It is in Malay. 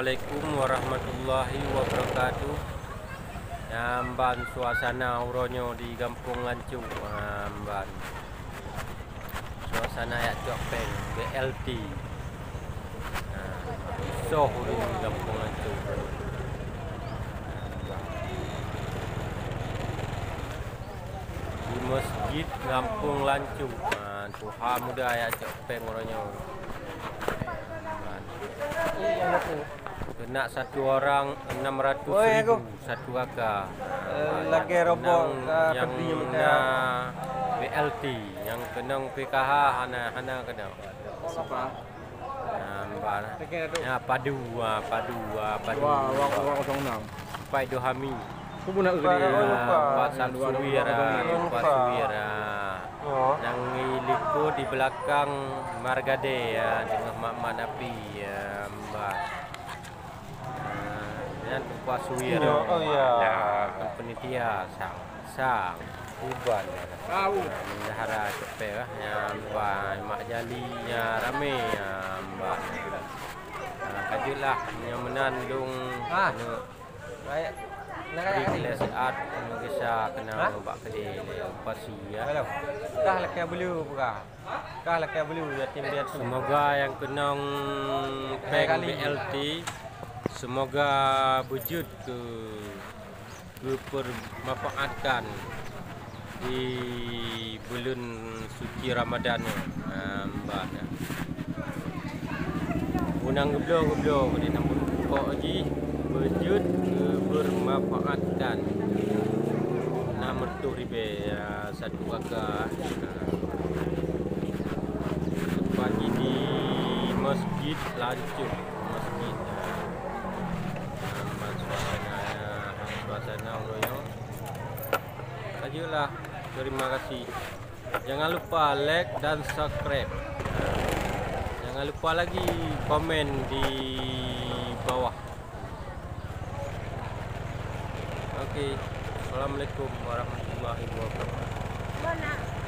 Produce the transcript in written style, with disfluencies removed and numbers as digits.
Assalamualaikum warahmatullahi wabarakatuh. Amban suasana uronyo di Kampung Lancu. Amban suasana ya Cokpeng BLT. Soh di Kampung Lancu. Di Masjid Kampung Lancu. Tuha muda ya Cokpeng uronyo. Kena satu orang 600.000 satu kakak. Lagi robok yang BLT yang kena PKH hana kena. Ya padu. Pai dohami. Pak Salsuwira. Yang iliku di belakang Margade ya, dengan Mak Napi ya, Mbak. Dan Pak Suwira. Oh iya. Penitia sang Uban. Tahu. Mendahara Cokpeng ya, Mbak. Mak Jali ya rame ya, Mbak. Kajulah yang menandung Kayak Berikilah saat bisa kena bak kedai pasti ya. Kah lek beliau buka. Kah lek beliau ya tim dia. Semoga yang kena peng BLT semoga wujud ke bermanfaatkan di bulan suci Ramadan ya. Mbak. Unang geblo di nampun kok lagi wujud bermanfaatkan nomor 2 ya, satu kakak pagi di Masjid Lancu masjid suasana uroyo ajulah. Terima kasih, jangan lupa like dan subscribe, jangan lupa lagi komen di bawah. Oke, Assalamualaikum warahmatullahi wabarakatuh.